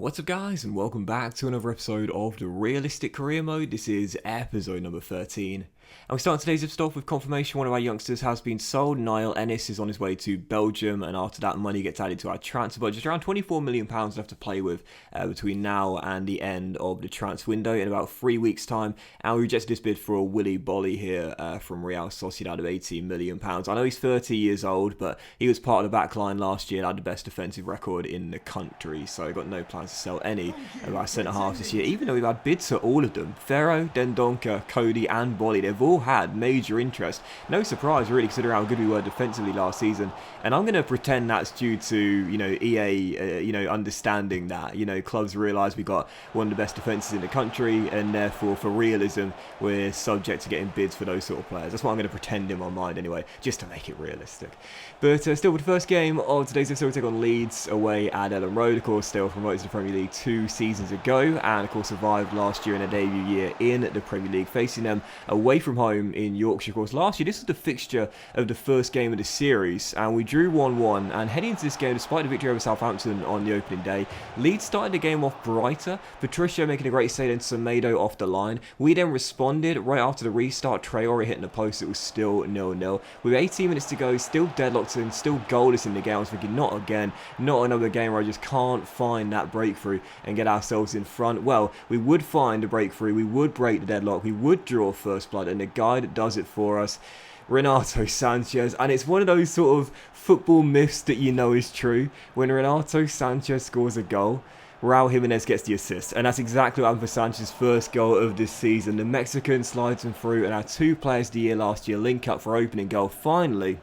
What's up guys, and welcome back to another episode of the Realistic Career Mode. This is episode number 13. And we start today's episode off with confirmation one of our youngsters has been sold. Niall Ennis is on his way to Belgium, and after that money gets added to our transfer budget. Around £24 million left to play with between now and the end of the transfer window in about 3 weeks time. And we rejected this bid for a Willy Bolly here from Real Sociedad of £18 million. I know he's 30 years old, but he was part of the back line last year and had the best defensive record in the country, so I've got no plans to sell any of our centre-halves this year, even though we've had bids for all of them. Ferro, Dendoncker, Cody and Bolly, they've all had major interest. No surprise really, considering how good we were defensively last season, and I'm going to pretend that's due to, EA, understanding that, clubs realise we got one of the best defences in the country, and therefore for realism we're subject to getting bids for those sort of players. That's what I'm going to pretend in my mind anyway, just to make it realistic. But still, with the first game of today's episode, we take on Leeds away at Ellen Road. Of course, they were promoted to the Premier League 2 seasons ago, and of course survived last year in their debut year in the Premier League, facing them away from home in Yorkshire. Of course, last year this was the fixture of the first game of the series, and we drew 1-1. And heading into this game, despite the victory over Southampton on the opening day, Leeds started the game off brighter. Patricio making a great save, and Semedo off the line. We then responded right after the restart. Traore hitting the post. It was still 0-0 with 18 minutes to go, still deadlocked and still goalless in the game. I was thinking, not again, not another game where I just can't find that breakthrough and get ourselves in front. Well, we would find a breakthrough, we would break the deadlock, we would draw first blood, and the guy that does it for us, Renato Sanchez. And it's one of those sort of football myths that you know is true. When Renato Sanchez scores a goal, Raul Jimenez gets the assist, and that's exactly what happened for Sanchez's first goal of this season. The Mexican slides him through, and our two players of the year last year link up for opening goal. Finally,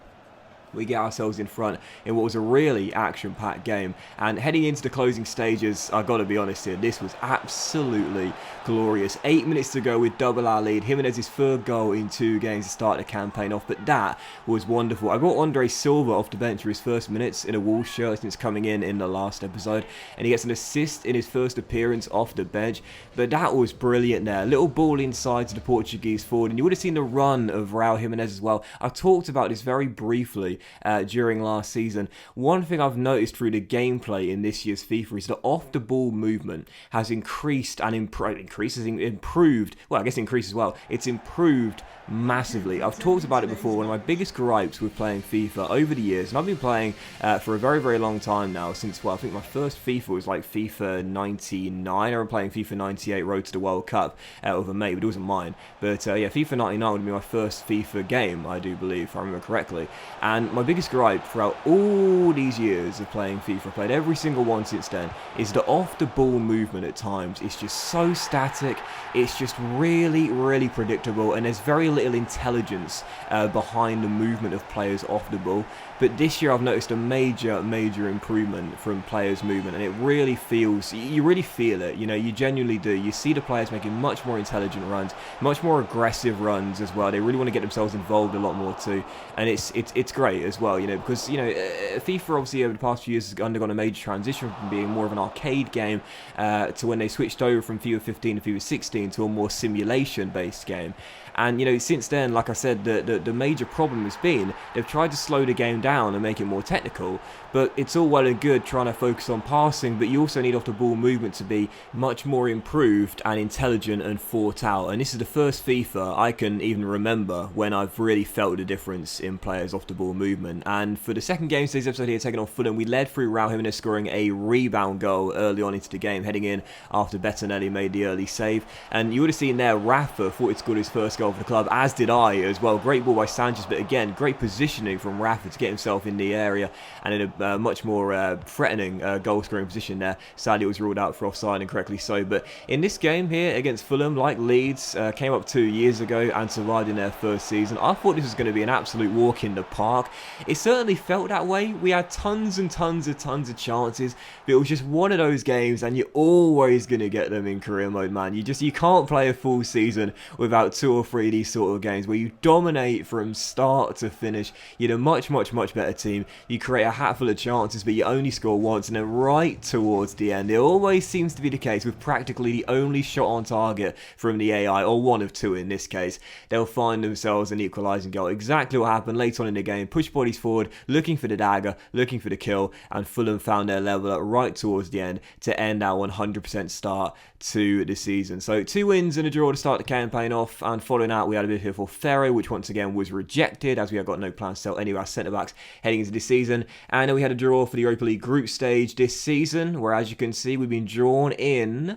we get ourselves in front in what was a really action-packed game. And heading into the closing stages, I've got to be honest here, this was absolutely glorious. 8 minutes to go with double our lead. Jimenez's third goal in 2 games to start the campaign off, but that was wonderful. I brought Andre Silva off the bench for his first minutes in a Wolves shirt since coming in the last episode, and he gets an assist in his first appearance off the bench. But that was brilliant there. Little ball inside to the Portuguese forward, and you would have seen the run of Raul Jimenez as well. I talked about this very briefly during last season. One thing I've noticed through the gameplay in this year's FIFA is that off-the-ball movement has increased and improved. Well, I guess increased as well. It's improved massively. I've talked about it before. One of my biggest gripes with playing FIFA over the years, and I've been playing for a very, very long time now, since, well, I think my first FIFA was like FIFA 99. I remember playing FIFA 98 Road to the World Cup with a mate, but it wasn't mine. But yeah, FIFA 99 would be my first FIFA game, I do believe, if I remember correctly. And my biggest gripe throughout all these years of playing FIFA, played every single one since then, is the off-the-ball movement at times. It's just so static, it's just really, really predictable, and there's very little intelligence behind the movement of players off the ball. But this year I've noticed a major improvement from players' movement, and it really feels, you really feel it, you genuinely do. You see the players making much more intelligent runs, much more aggressive runs as well. They really want to get themselves involved a lot more too, and it's great as well, because FIFA obviously over the past few years has undergone a major transition from being more of an arcade game to when they switched over from FIFA 15 to FIFA 16 to a more simulation-based game. And since then, like I said, the major problem has been they've tried to slow the game down and make it more technical, but it's all well and good trying to focus on passing, but you also need off the ball movement to be much more improved and intelligent and thought out. And this is the first FIFA I can even remember when I've really felt the difference in players off the ball movement. And for the second game of today's episode here, taking on Fulham, we led through Raul Jimenez scoring a rebound goal early on into the game, heading in after Bettinelli made the early save. And you would have seen there Rafa thought he'd scored his first goal for the club, as did I as well. Great ball by Sanchez, but again, great positioning from Rafa to get himself in the area and in a much more threatening goal scoring position there. Sadly, it was ruled out for offside, and correctly so. But in this game here against Fulham, like Leeds, came up 2 years ago and survived in their first season, I thought this was going to be an absolute walk in the park. It certainly felt that way. We had tons and tons of chances, but it was just one of those games, and you're always going to get them in career mode, man. You can't play a full season without 2 or 3 of these sort of games where you dominate from start to finish. You're a much better team. You create a hatful of chances, but you only score once, and then right towards the end, it always seems to be the case with practically the only shot on target from the AI, or one of 2 in this case, they'll find themselves an equalising goal. Exactly what happened later on in the game. Push bodies forward, looking for the dagger, looking for the kill, and Fulham found their level up right towards the end to end our 100% start to the season. So 2 wins and a draw to start the campaign off, and following out we had a bid here for Ferro, which once again was rejected as we have got no plans to sell any of our centre-backs heading into this season. And then we had a draw for the Europa League group stage this season, where as you can see we've been drawn in...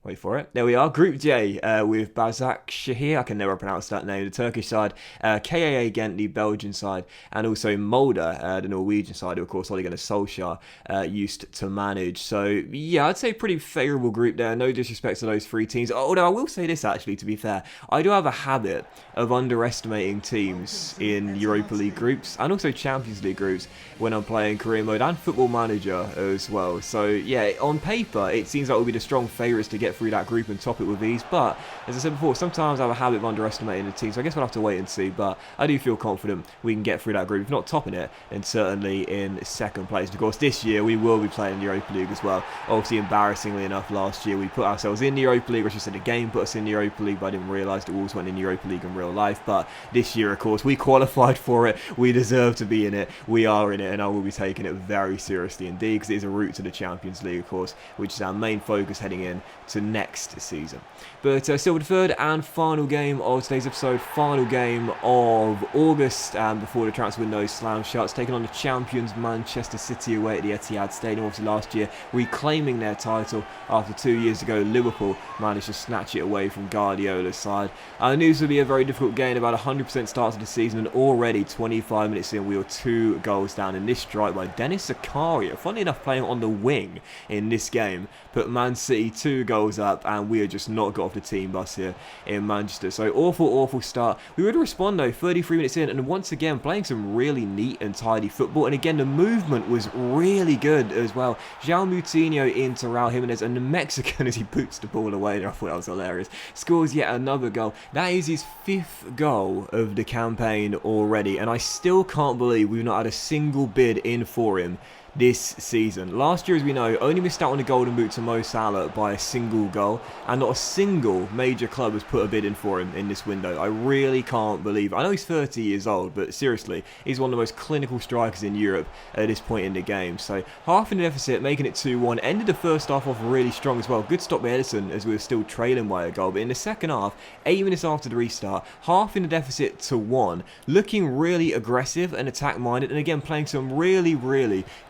Wait for it. There we are. Group J with Bazak Shahir. I can never pronounce that name. The Turkish side. KAA Ghent, the Belgian side. And also Molde, the Norwegian side, who of course Ole Gunnar Solskjaer used to manage. So yeah, I'd say pretty favourable group there. No disrespect to those 3 teams. Although I will say this actually, to be fair. I do have a habit of underestimating teams in Europa League groups and also Champions League groups when I'm playing career mode and Football Manager as well. So yeah, on paper, it seems like we'll be the strong favourites to get through that group and top it with ease, but as I said before, sometimes I have a habit of underestimating the team, so I guess we'll have to wait and see, but I do feel confident we can get through that group. If not topping it, then certainly in 2nd place. And of course this year we will be playing the Europa League as well. Obviously, embarrassingly enough, last year we put ourselves in the Europa League, or I should say the game put us in the Europa League, but I didn't realise that Wolves went in the Europa League in real life. But this year of course we qualified for it, we deserve to be in it, we are in it, and I will be taking it very seriously indeed, because it is a route to the Champions League of course, which is our main focus heading in to next season. But still the 3rd and final game of today's episode, final game of August before the transfer window slams shut, taking on the champions Manchester City away at the Etihad Stadium. Obviously last year reclaiming their title after 2 years ago Liverpool managed to snatch it away from Guardiola's side. I knew this would be a very difficult game, about 100% start to the season, and already 25 minutes in we were 2 goals down, and this strike by Dennis Zakaria, funnily enough playing on the wing in this game, put Man City 2 goals up, and we had just not got off the team bus here in Manchester. So awful start. We would respond though 33 minutes in, and once again playing some really neat and tidy football, and again the movement was really good as well. João Moutinho into Raul Jimenez, and the Mexican, as he boots the ball away there, I thought that was hilarious, scores yet another goal. That is his 5th goal of the campaign already, and I still can't believe we've not had a single bid in for him this season. Last year, as we know, only missed out on the golden boot to Mo Salah by a single goal, and not a single major club has put a bid in for him in this window. I really can't believe it. I know he's 30 years old, but seriously, he's one of the most clinical strikers in Europe at this point in the game. So half in the deficit, making it 2-1, ended the first half off really strong as well. Good stop by Edison as we were still trailing by a goal, but in the second half, 8 minutes after the restart, half in the deficit to 1, looking really aggressive and attack minded, and again playing some really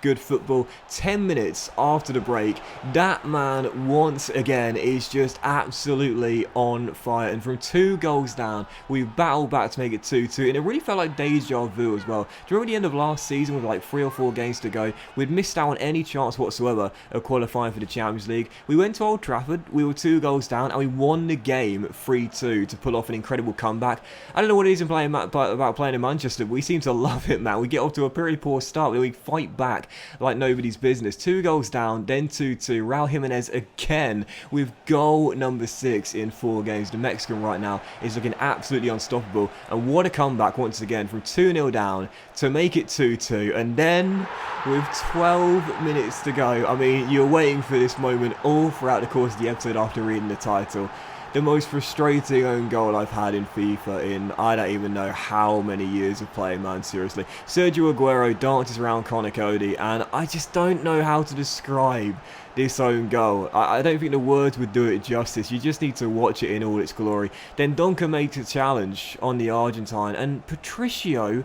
good football. 10 minutes after the break, that man once again is just absolutely on fire, and from 2 goals down we battled back to make it 2-2, and it really felt like deja vu as well. Do you remember the end of last season with like 3 or 4 games to go? We'd missed out on any chance whatsoever of qualifying for the Champions League. We went to Old Trafford, we were 2 goals down, and we won the game 3-2 to pull off an incredible comeback. I don't know what it is about playing in Manchester, but we seem to love it, man. We get off to a pretty poor start, but we fight back like nobody's business. 2 goals down, then 2-2. Raul Jimenez again with goal number 6 in 4 games. The Mexican right now is looking absolutely unstoppable, and what a comeback once again from 2-0 down to make it 2-2, and then with 12 minutes to go, I mean, you're waiting for this moment all throughout the course of the episode after reading the title. The most frustrating own goal I've had in FIFA in I don't even know how many years of playing, man, seriously. Sergio Aguero dances around Connor Cody, and I just don't know how to describe this own goal. I don't think the words would do it justice. You just need to watch it in all its glory. Then Donker makes a challenge on the Argentine, and Patricio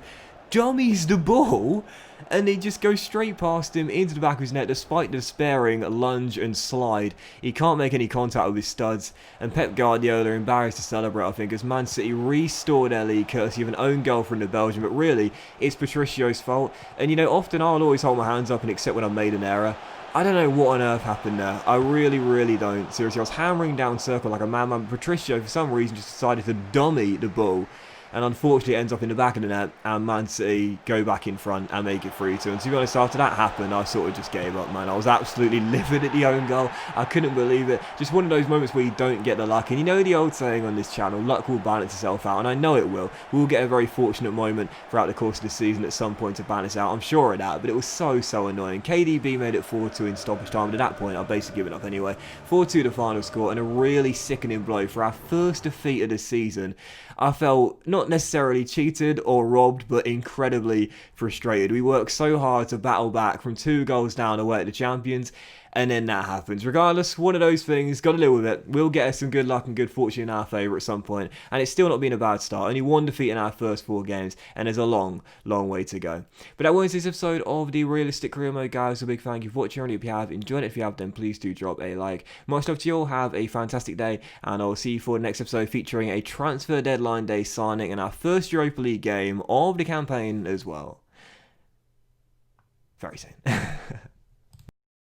dummies the ball, and he just goes straight past him into the back of his net despite the despairing lunge and slide. He can't make any contact with his studs, and Pep Guardiola embarrassed to celebrate, I think, as Man City restored their lead courtesy of an own goal from the Belgian. But really, it's Patricio's fault, and you know, often I'll always hold my hands up and accept when I've made an error. I don't know what on earth happened there. I really don't. Seriously, I was hammering down circle like a madman. Patricio, for some reason, just decided to dummy the ball, and unfortunately it ends up in the back of the net, and Man City go back in front and make it 3-2. And to be honest, after that happened, I sort of just gave up, man. I was absolutely livid at the own goal. I couldn't believe it. Just one of those moments where you don't get the luck. And you know the old saying on this channel, luck will balance itself out, and I know it will. We'll get a very fortunate moment throughout the course of the season at some point to balance out, I'm sure of that, but it was so annoying. KDB made it 4-2 in stoppage time, but at that point I've basically given up anyway. 4-2 the final score, and a really sickening blow for our first defeat of the season. I felt not not necessarily cheated or robbed, but incredibly frustrated. We worked so hard to battle back from 2 goals down away at the champions, and then that happens. Regardless, one of those things, got to live with it. We'll get us some good luck and good fortune in our favour at some point, and it's still not been a bad start. Only 1 defeat in our first 4 games, and there's a long, long way to go. But that was this episode of the Realistic Career Mode, guys. A big thank you for watching. I hope you have enjoyed it. If you have, then please do drop a like. Much love to you all. Have a fantastic day, and I'll see you for the next episode featuring a transfer deadline day signing and our first Europa League game of the campaign as well. Very soon.